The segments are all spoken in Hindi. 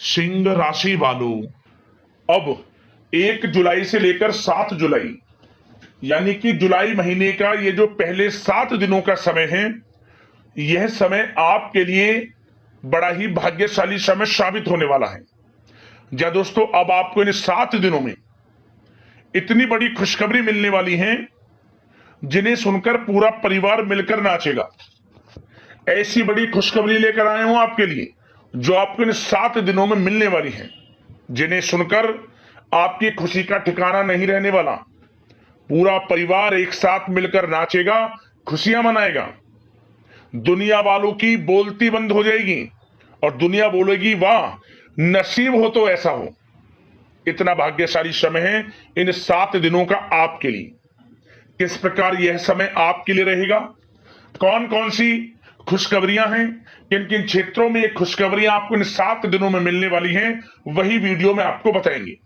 सिंह राशि वालों, अब 1 जुलाई से लेकर 7 जुलाई यानी कि जुलाई महीने का ये जो पहले 7 दिनों का समय है, यह समय आपके लिए बड़ा ही भाग्यशाली समय साबित होने वाला है। जी दोस्तों, अब आपको इन 7 दिनों में इतनी बड़ी खुशखबरी मिलने वाली है जिन्हें सुनकर पूरा परिवार मिलकर नाचेगा। ऐसी बड़ी खुशखबरी लेकर आए हूं आपके लिए जो आपको इन 7 दिनों में मिलने वाली है, जिन्हें सुनकर आपकी खुशी का ठिकाना नहीं रहने वाला। पूरा परिवार एक साथ मिलकर नाचेगा, खुशियां मनाएगा। दुनिया वालों की बोलती बंद हो जाएगी और दुनिया बोलेगी वाह, नसीब हो तो ऐसा हो। इतना भाग्यशाली समय है इन 7 दिनों का आपके लिए। किस प्रकार यह समय आपके लिए रहेगा, कौन कौन सी खुशखबरियां हैं, किन किन क्षेत्रों में ये खुशखबरियां आपको इन 7 दिनों में मिलने वाली हैं, वही वीडियो में आपको बताएंगे।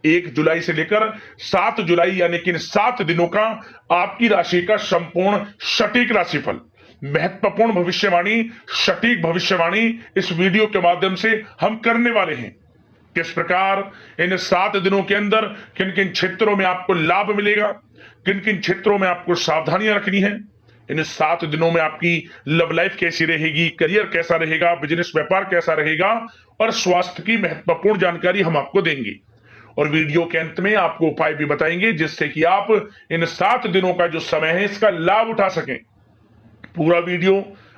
1 जुलाई से लेकर 7 जुलाई यानी कि इन 7 दिनों का आपकी राशि का संपूर्ण सटीक राशिफल, महत्वपूर्ण भविष्यवाणी, सटीक भविष्यवाणी इस वीडियो के माध्यम से हम करने वाले हैं। किस प्रकार इन 7 दिनों के अंदर किन किन क्षेत्रों में आपको लाभ मिलेगा, किन किन क्षेत्रों में आपको सावधानियां रखनी है, इन 7 दिनों में आपकी लव लाइफ कैसी रहेगी, करियर कैसा रहेगा, बिजनेस व्यापार कैसा रहेगा और स्वास्थ्य की महत्वपूर्ण जानकारी हम आपको देंगे। और वीडियो के अंत में आपको उपाय भी बताएंगे जिससे कि आप इन 7 दिनों का जो समय है इसका लाभ उठा सकें। पूरा वीडियो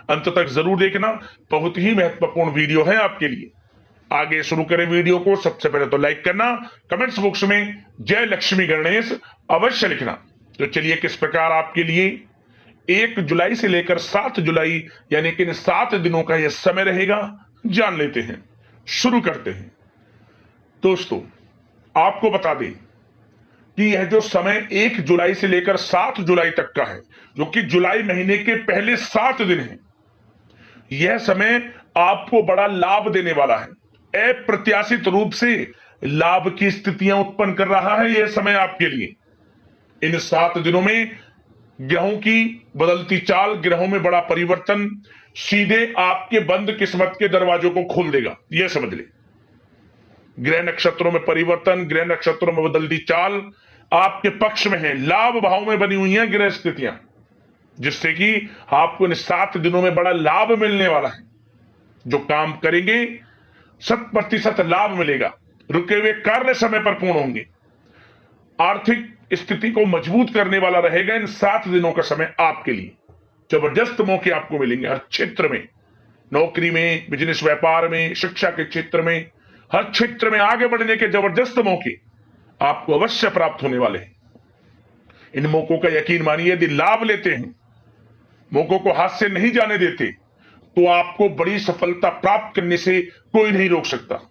अंत तक जरूर देखना, बहुत ही महत्वपूर्ण वीडियो है आपके लिए। आगे शुरू करें वीडियो को। सबसे पहले तो लाइक करना, कमेंट्स बॉक्स में जय लक्ष्मी गणेश अवश्य लिखना। तो चलिए किस प्रकार आपके लिए 1 जुलाई से लेकर 7 जुलाई यानी कि इन 7 दिनों का यह समय रहेगा, जान लेते हैं। शुरू करते हैं। दोस्तों, आपको बता दें कि यह जो समय 1 जुलाई से लेकर 7 जुलाई तक का है, जो कि जुलाई महीने के पहले 7 दिन है, यह समय आपको बड़ा लाभ देने वाला है। अप्रत्याशित रूप से लाभ की स्थितियां उत्पन्न कर रहा है यह समय आपके लिए। इन 7 दिनों में ग्रहों की बदलती चाल, ग्रहों में बड़ा परिवर्तन सीधे आपके बंद किस्मत के दरवाजों को खोल देगा, यह समझ ले। ग्रह नक्षत्रों में परिवर्तन, ग्रह नक्षत्रों में बदलती चाल आपके पक्ष में है। लाभ भाव में बनी हुई हैं ग्रह स्थितियां, जिससे कि आपको इन 7 दिनों में बड़ा लाभ मिलने वाला है। जो काम करेंगे 100% लाभ मिलेगा। रुके हुए कार्य समय पर पूर्ण होंगे। आर्थिक स्थिति को मजबूत करने वाला रहेगा इन 7 दिनों का समय आपके लिए। जबरदस्त मौके आपको मिलेंगे हर क्षेत्र में, नौकरी में, बिजनेस व्यापार में, शिक्षा के क्षेत्र में, हर क्षेत्र में आगे बढ़ने के जबरदस्त मौके आपको अवश्य प्राप्त होने वाले हैं। इन मौकों का यकीन मानिए, यदि लाभ लेते हैं, मौकों को हाथ से नहीं जाने देते, तो आपको बड़ी सफलता प्राप्त करने से कोई नहीं रोक सकता।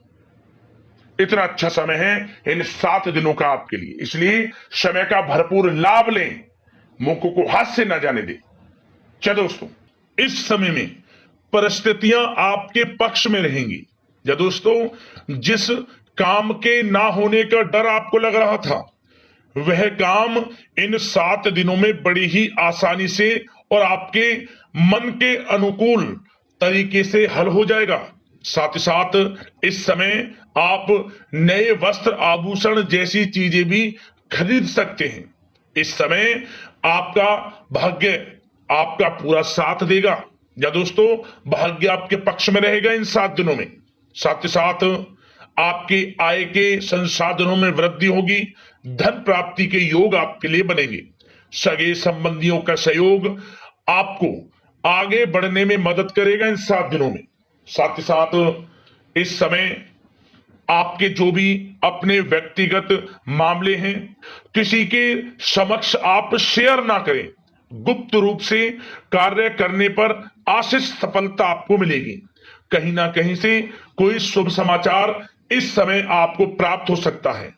इतना अच्छा समय है इन 7 दिनों का आपके लिए, इसलिए समय का भरपूर लाभ लें, मौकों को हाथ से ना जाने दें। चलो दोस्तों, इस समय में परिस्थितियां आपके पक्ष में रहेंगी। या दोस्तों, जिस काम के ना होने का डर आपको लग रहा था, वह काम इन 7 दिनों में बड़ी ही आसानी से और आपके मन के अनुकूल तरीके से हल हो जाएगा। साथ ही साथ इस समय आप नए वस्त्र, आभूषण जैसी चीजें भी खरीद सकते हैं। इस समय आपका भाग्य आपका पूरा साथ देगा। या दोस्तों, भाग्य आपके पक्ष में रहेगा इन 7 दिनों में। साथ ही साथ आपके आय के संसाधनों में वृद्धि होगी। धन प्राप्ति के योग आपके लिए बनेंगे। सगे संबंधियों का सहयोग आपको आगे बढ़ने में मदद करेगा इन 7 दिनों में। साथ ही साथ इस समय आपके जो भी अपने व्यक्तिगत मामले हैं, किसी के समक्ष आप शेयर ना करें। गुप्त रूप से कार्य करने पर आशीष सफलता आपको मिलेगी। कहीं ना कहीं से कोई शुभ समाचार इस समय आपको प्राप्त हो सकता है।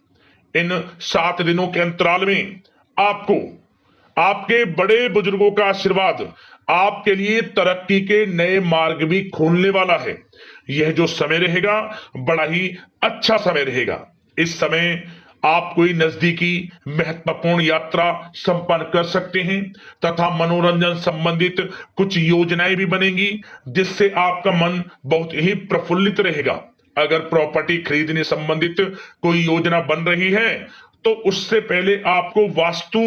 इन 7 दिनों के अंतराल में आपको आपके बड़े बुजुर्गों का आशीर्वाद आपके लिए तरक्की के नए मार्ग भी खोलने वाला है। यह जो समय रहेगा बड़ा ही अच्छा समय रहेगा। इस समय आप कोई नजदीकी महत्वपूर्ण यात्रा संपन्न कर सकते हैं तथा मनोरंजन संबंधित कुछ योजनाएं भी बनेंगी, जिससे आपका मन बहुत ही प्रफुल्लित रहेगा। अगर प्रॉपर्टी खरीदने संबंधित कोई योजना बन रही है तो उससे पहले आपको वास्तु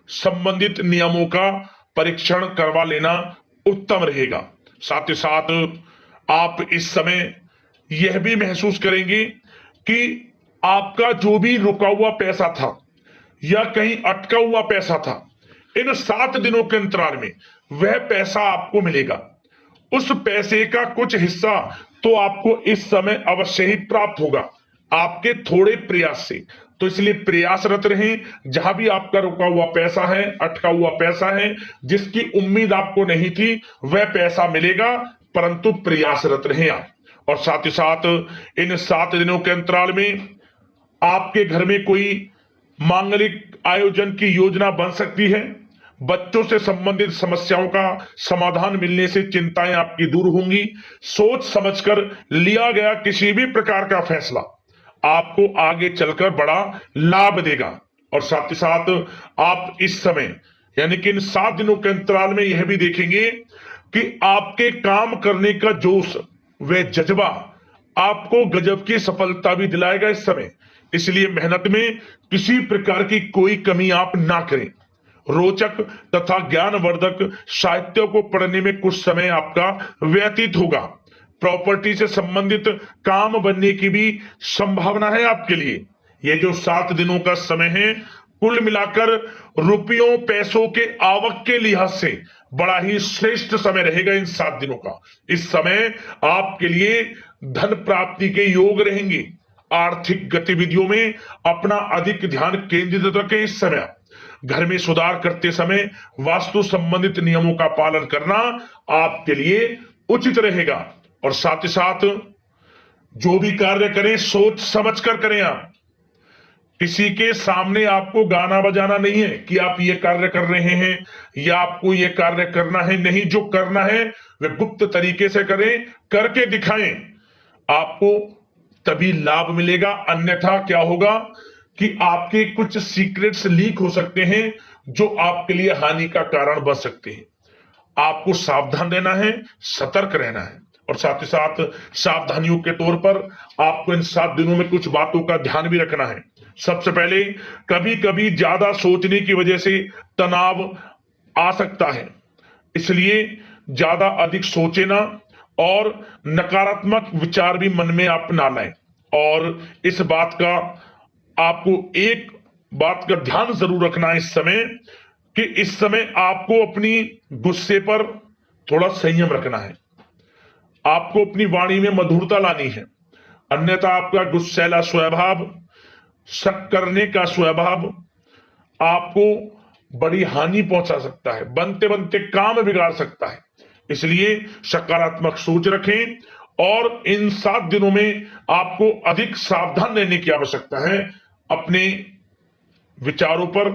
संबंधित नियमों का परीक्षण करवा लेना उत्तम रहेगा। साथ ही साथ आप इस समय यह भी महसूस करेंगे कि आपका जो भी रुका हुआ पैसा था या कहीं अटका हुआ पैसा था, इन 7 दिनों के अंतराल में वह पैसा आपको मिलेगा। उस पैसे का कुछ हिस्सा तो आपको इस समय अवश्य ही प्राप्त होगा, आपके थोड़े प्रयास से। तो इसलिए प्रयासरत रहें। जहां भी आपका रुका हुआ पैसा है, अटका हुआ पैसा है, जिसकी उम्मीद आपको नहीं थी, वह पैसा मिलेगा, परंतु प्रयासरत रहें आप। और साथ ही साथ इन 7 दिनों के अंतराल में आपके घर में कोई मांगलिक आयोजन की योजना बन सकती है। बच्चों से संबंधित समस्याओं का समाधान मिलने से चिंताएं आपकी दूर होंगी। सोच समझकर लिया गया किसी भी प्रकार का फैसला आपको आगे चलकर बड़ा लाभ देगा। और साथ ही साथ आप इस समय यानी कि इन 7 दिनों के अंतराल में यह भी देखेंगे कि आपके काम करने का जोश व जज्बा आपको गजब की सफलता भी दिलाएगा इस समय। इसलिए मेहनत में किसी प्रकार की कोई कमी आप ना करें। रोचक तथा ज्ञानवर्धक साहित्य को पढ़ने में कुछ समय आपका व्यतीत होगा। प्रॉपर्टी से संबंधित काम बनने की भी संभावना है आपके लिए। ये जो 7 दिनों का समय है, कुल मिलाकर रुपयों पैसों के आवक के लिहाज से बड़ा ही श्रेष्ठ समय रहेगा इन 7 दिनों का। इस समय आपके लिए धन प्राप्ति के योग रहेंगे। आर्थिक गतिविधियों में अपना अधिक ध्यान केंद्रित रखें। इस समय घर में सुधार करते समय वास्तु संबंधित नियमों का पालन करना आपके लिए उचित रहेगा। और साथ ही साथ जो भी कार्य करें सोच समझ कर करें। आप किसी के सामने आपको गाना बजाना नहीं है कि आप ये कार्य कर रहे हैं या आपको ये कार्य करना है। नहीं, जो करना है वह गुप्त तरीके से करें, करके दिखाएं। आपको तभी लाभ मिलेगा, अन्यथा क्या होगा कि आपके कुछ सीक्रेट्स लीक हो सकते हैं जो आपके लिए हानि का कारण बन सकते हैं। आपको सावधान रहना है, सतर्क रहना है। और साथ ही साथ सावधानियों के तौर पर आपको इन 7 दिनों में कुछ बातों का ध्यान भी रखना है। सबसे पहले, कभी कभी ज्यादा सोचने की वजह से तनाव आ सकता है, इसलिए ज्यादा अधिक सोचे ना और नकारात्मक विचार भी मन में आप ना लाएं। और इस बात का आपको एक बात का ध्यान जरूर रखना है इस समय कि इस समय आपको अपनी गुस्से पर थोड़ा संयम रखना है। आपको अपनी वाणी में मधुरता लानी है, अन्यथा आपका गुस्सैला स्वभाव, शक करने का स्वभाव आपको बड़ी हानि पहुंचा सकता है, बनते बनते काम बिगाड़ सकता है। इसलिए सकारात्मक सोच रखें और इन 7 दिनों में आपको अधिक सावधान रहने की आवश्यकता है। अपने विचारों पर,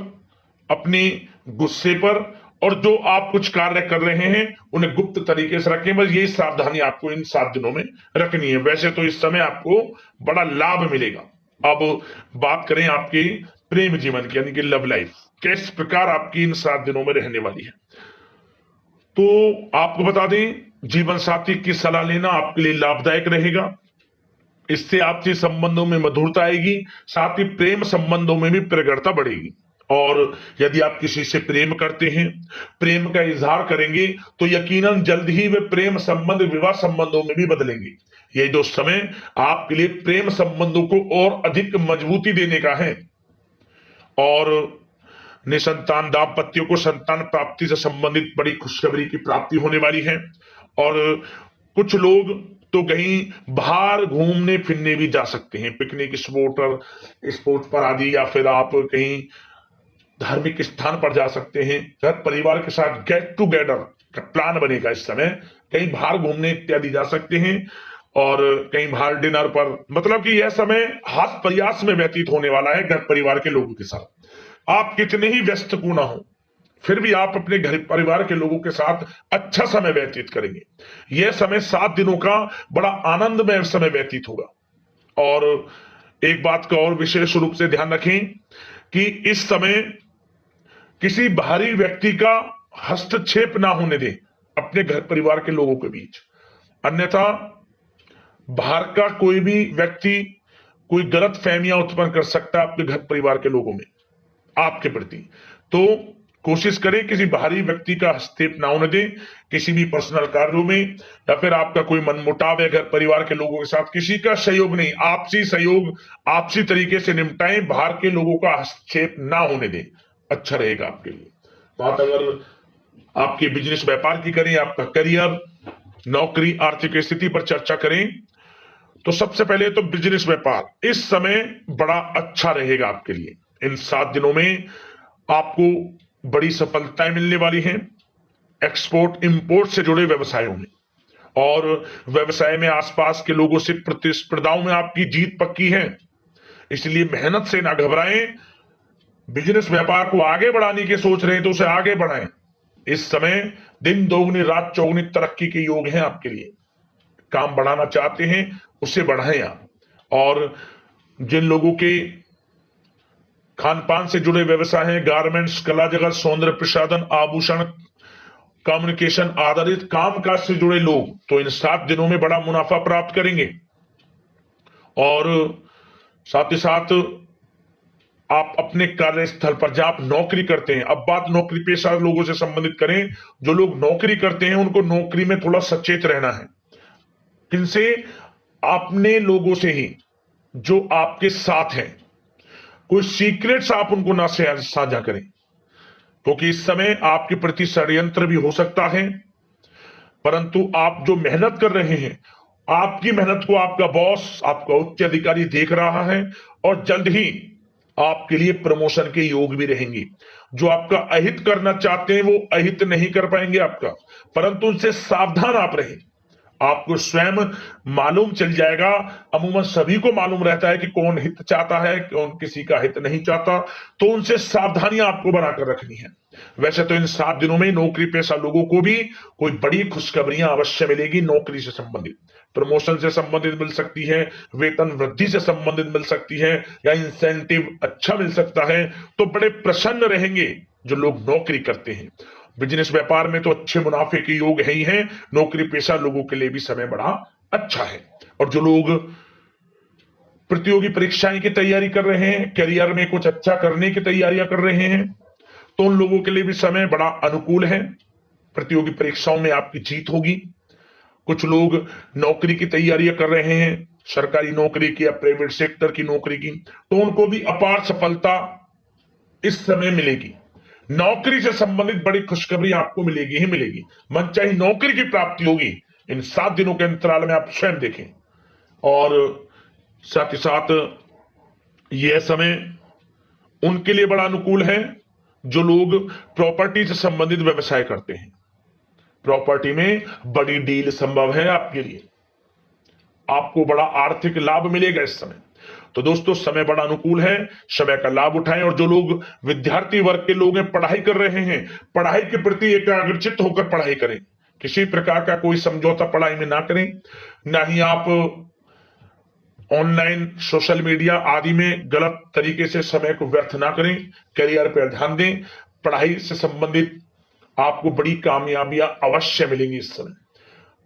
अपने गुस्से पर, और जो आप कुछ कार्य कर रहे हैं उन्हें गुप्त तरीके से रखें। बस यही सावधानी आपको इन 7 दिनों में रखनी है। वैसे तो इस समय आपको बड़ा लाभ मिलेगा। अब बात करें आपके प्रेम जीवन की, यानी कि लव लाइफ किस प्रकार आपकी इन 7 दिनों में रहने वाली है। तो आपको बता दें, जीवन साथी की सलाह लेना आपके लिए लाभदायक रहेगा। इससे आपसी संबंधों में मधुरता आएगी, साथ ही प्रेम संबंधों में भी प्रगाढ़ता बढ़ेगी। और यदि आप किसी से प्रेम करते हैं, प्रेम का इजहार करेंगे, तो यकीनन जल्द ही वे प्रेम संबंध विवाह संबंधों में भी बदलेंगे। ये जो समय आपके लिए प्रेम संबंधों को और अधिक मजबूती देने का है। और निसंतान दाम्पत्यों को संतान प्राप्ति से संबंधित बड़ी खुशखबरी की प्राप्ति होने वाली है। और कुछ लोग तो कहीं बाहर घूमने फिरने भी जा सकते हैं, पिकनिक स्पॉट पर आदि, या फिर आप कहीं धार्मिक स्थान पर जा सकते हैं। घर परिवार के साथ गेट टुगेदर का प्लान बनेगा इस समय। कहीं बाहर घूमने इत्यादि जा सकते हैं और कहीं बाहर डिनर पर, मतलब कि यह समय हास प्रयास में व्यतीत होने वाला है घर परिवार के लोगों के साथ। आप कितने ही व्यस्त क्यों ना हो, फिर भी आप अपने घर परिवार के लोगों के साथ अच्छा समय व्यतीत करेंगे। यह समय 7 दिनों का बड़ा आनंदमय समय व्यतीत होगा। और एक बात का और विशेष रूप से ध्यान रखें कि इस समय किसी बाहरी व्यक्ति का हस्तक्षेप ना होने दें अपने घर परिवार के लोगों के बीच, अन्यथा बाहर का कोई भी व्यक्ति कोई गलत फहमियां उत्पन्न कर सकता है आपके घर परिवार के लोगों में आपके प्रति। तो कोशिश करें किसी बाहरी व्यक्ति का हस्तक्षेप ना होने दें किसी भी पर्सनल कार्यों में, या फिर आपका कोई मनमुटाव है घर परिवार के लोगों के साथ, किसी का सहयोग नहीं, आपसी सहयोग आपसी तरीके से निपटाएं, बाहर के लोगों का हस्तक्षेप ना होने दें, अच्छा रहेगा आपके लिए। बात अगर आपके बिजनेस व्यापार की करें, आपका करियर, नौकरी, आर्थिक स्थिति पर चर्चा करें, तो सबसे पहले तो बिजनेस व्यापार इस समय बड़ा अच्छा रहेगा आपके लिए। इन 7 दिनों में आपको बड़ी सफलताएं मिलने वाली हैं एक्सपोर्ट इंपोर्ट से जुड़े व्यवसायों में, और व्यवसाय में आसपास के लोगों से प्रतिस्पर्धाओं में आपकी जीत पक्की है, इसलिए मेहनत से ना घबराएं। बिजनेस व्यापार को आगे बढ़ाने की सोच रहे हैं तो उसे आगे बढ़ाएं। इस समय दिन दोगुनी रात चौगुनी तरक्की के योग हैं आपके लिए। काम बढ़ाना चाहते हैं उसे बढ़ाएं आप। और जिन लोगों के खान पान से जुड़े व्यवसाय हैं, गारमेंट्स, कला जगत, सौंदर्य प्रसाधन, आभूषण, कम्युनिकेशन आधारित कामकाज से जुड़े लोग, तो इन 7 दिनों में बड़ा मुनाफा प्राप्त करेंगे। और साथ ही साथ आप अपने कार्यस्थल पर जहां आप नौकरी करते हैं, अब बात नौकरी पेशा लोगों से संबंधित करें, जो लोग नौकरी करते हैं उनको नौकरी में थोड़ा सचेत रहना है। किनसे? अपने लोगों से ही जो आपके साथ हैं। कोई सीक्रेट्स आप उनको ना साझा करें, क्योंकि इस समय आपके प्रति षड्यंत्र भी हो सकता है। परंतु आप जो मेहनत कर रहे हैं, आपकी मेहनत को आपका बॉस, आपका उच्च अधिकारी देख रहा है, और जल्द ही आपके लिए प्रमोशन के योग भी रहेंगे। जो आपका अहित करना चाहते हैं वो अहित नहीं कर पाएंगे आपका, परंतु उनसे सावधान आप रहें। आपको स्वयं मालूम चल जाएगा, अमूमन सभी को मालूम रहता है कि कौन हित चाहता है, कौन किसी का हित नहीं चाहता, तो उनसे सावधानियां आपको बनाकर रखनी है। वैसे तो इन 7 दिनों में नौकरी पेशा लोगों को भी कोई बड़ी खुशखबरियां अवश्य मिलेगी। नौकरी से संबंधित, प्रमोशन से संबंधित मिल सकती है, वेतन वृद्धि से संबंधित मिल सकती है, या इंसेंटिव अच्छा मिल सकता है। तो बड़े प्रसन्न रहेंगे जो लोग नौकरी करते हैं। बिजनेस व्यापार में तो अच्छे मुनाफे के योग है ही हैं, नौकरी पेशा लोगों के लिए भी समय बड़ा अच्छा है। और जो लोग प्रतियोगी परीक्षाएं की तैयारी कर रहे हैं, करियर में कुछ अच्छा करने की तैयारियां कर रहे हैं, तो उन लोगों के लिए भी समय बड़ा अनुकूल है। प्रतियोगी परीक्षाओं में आपकी जीत होगी। कुछ लोग नौकरी की तैयारियां कर रहे हैं, सरकारी नौकरी की या प्राइवेट सेक्टर की नौकरी की, तो उनको भी अपार सफलता इस समय मिलेगी। नौकरी से संबंधित बड़ी खुशखबरी आपको मिलेगी ही मिलेगी। मनचाही नौकरी की प्राप्ति होगी इन 7 दिनों के अंतराल में, आप स्वयं देखें। और साथ ही साथ यह समय उनके लिए बड़ा अनुकूल है जो लोग प्रॉपर्टी से संबंधित व्यवसाय करते हैं। प्रॉपर्टी में बड़ी डील संभव है आपके लिए, आपको बड़ा आर्थिक लाभ मिलेगा इस समय। तो दोस्तों समय बड़ा अनुकूल है, समय का लाभ उठाएं। और जो लोग विद्यार्थी वर्ग के लोग हैं, पढ़ाई कर रहे हैं, पढ़ाई के प्रति एकाग्रचित्त होकर पढ़ाई करें। किसी प्रकार का कोई समझौता पढ़ाई में ना करें, ना ही आप ऑनलाइन सोशल मीडिया आदि में गलत तरीके से समय को व्यर्थ ना करें। करियर पर ध्यान दें। पढ़ाई से संबंधित आपको बड़ी कामयाबियां अवश्य मिलेंगी इस समय।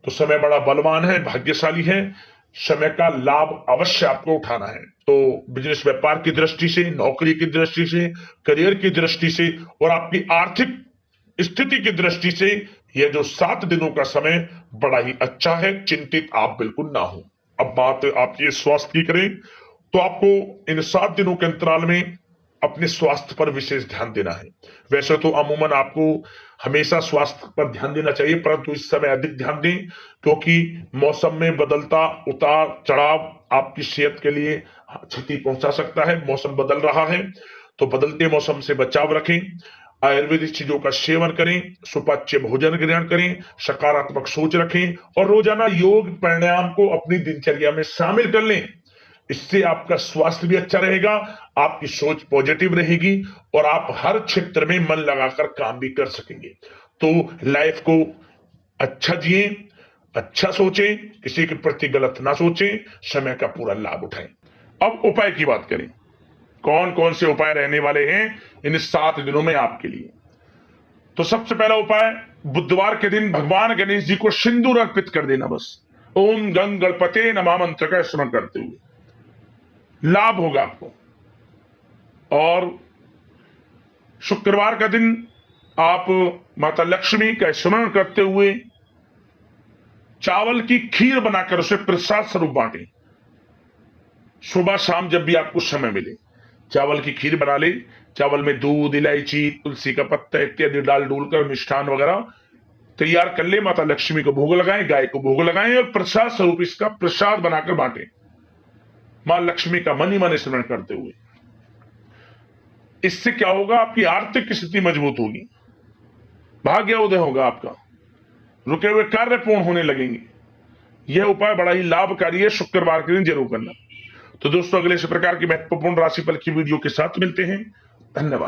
तो समय बड़ा बलवान है, भाग्यशाली है, समय का लाभ अवश्य आपको उठाना है। तो बिजनेस व्यापार की दृष्टि से, नौकरी की दृष्टि से, करियर की दृष्टि से और आपकी आर्थिक स्थिति की दृष्टि से यह जो 7 दिनों का समय बड़ा ही अच्छा है। चिंतित आप बिल्कुल ना हो। अब बात आपके स्वास्थ्य की करें तो आपको इन 7 दिनों के अंतराल में अपने स्वास्थ्य पर विशेष ध्यान देना है। वैसे तो अमूमन आपको हमेशा स्वास्थ्य पर ध्यान देना चाहिए, परंतु इस समय अधिक ध्यान दें, क्योंकि मौसम में बदलता उतार चढ़ाव आपकी सेहत के लिए क्षति पहुंचा सकता है। मौसम बदल रहा है, तो बदलते मौसम से बचाव रखें। आयुर्वेदिक चीजों का सेवन करें, सुपाच्य भोजन ग्रहण करें, सकारात्मक सोच रखें और रोजाना योग प्राणायाम को अपनी दिनचर्या में शामिल कर लें। इससे आपका स्वास्थ्य भी अच्छा रहेगा, आपकी सोच पॉजिटिव रहेगी और आप हर क्षेत्र में मन लगाकर काम भी कर सकेंगे। तो लाइफ को अच्छा जिए, अच्छा सोचें, किसी के प्रति गलत ना सोचें, समय का पूरा लाभ उठाएं। अब उपाय की बात करें, कौन कौन से उपाय रहने वाले हैं इन 7 दिनों में आपके लिए। तो सबसे पहला उपाय, बुधवार के दिन भगवान गणेश जी को सिंदूर अर्पित कर देना। बस ओम गंग गणपते नमः मंत्र का स्मरण करते हुए लाभ होगा आपको। और शुक्रवार का दिन आप माता लक्ष्मी का स्मरण करते हुए चावल की खीर बनाकर उसे प्रसाद स्वरूप बांटें। सुबह शाम जब भी आपको समय मिले चावल की खीर बना ले, चावल में दूध, इलायची, तुलसी का पत्ता इत्यादि डाल डूलकर मिष्ठान वगैरह तैयार कर ले, माता लक्ष्मी को भोग लगाएं, गाय को भोग लगाएं और प्रसाद स्वरूप इसका प्रसाद बनाकर बांटें, मां लक्ष्मी का मन ही मन स्मरण करते हुए। इससे क्या होगा, आपकी आर्थिक स्थिति मजबूत होगी, भाग्य उदय होगा, आपका रुके हुए कार्य पूर्ण होने लगेंगे। यह उपाय बड़ा ही लाभकारी है, शुक्रवार के दिन जरूर करना। तो दोस्तों, अगले इस प्रकार की महत्वपूर्ण राशिफल की वीडियो के साथ मिलते हैं। धन्यवाद।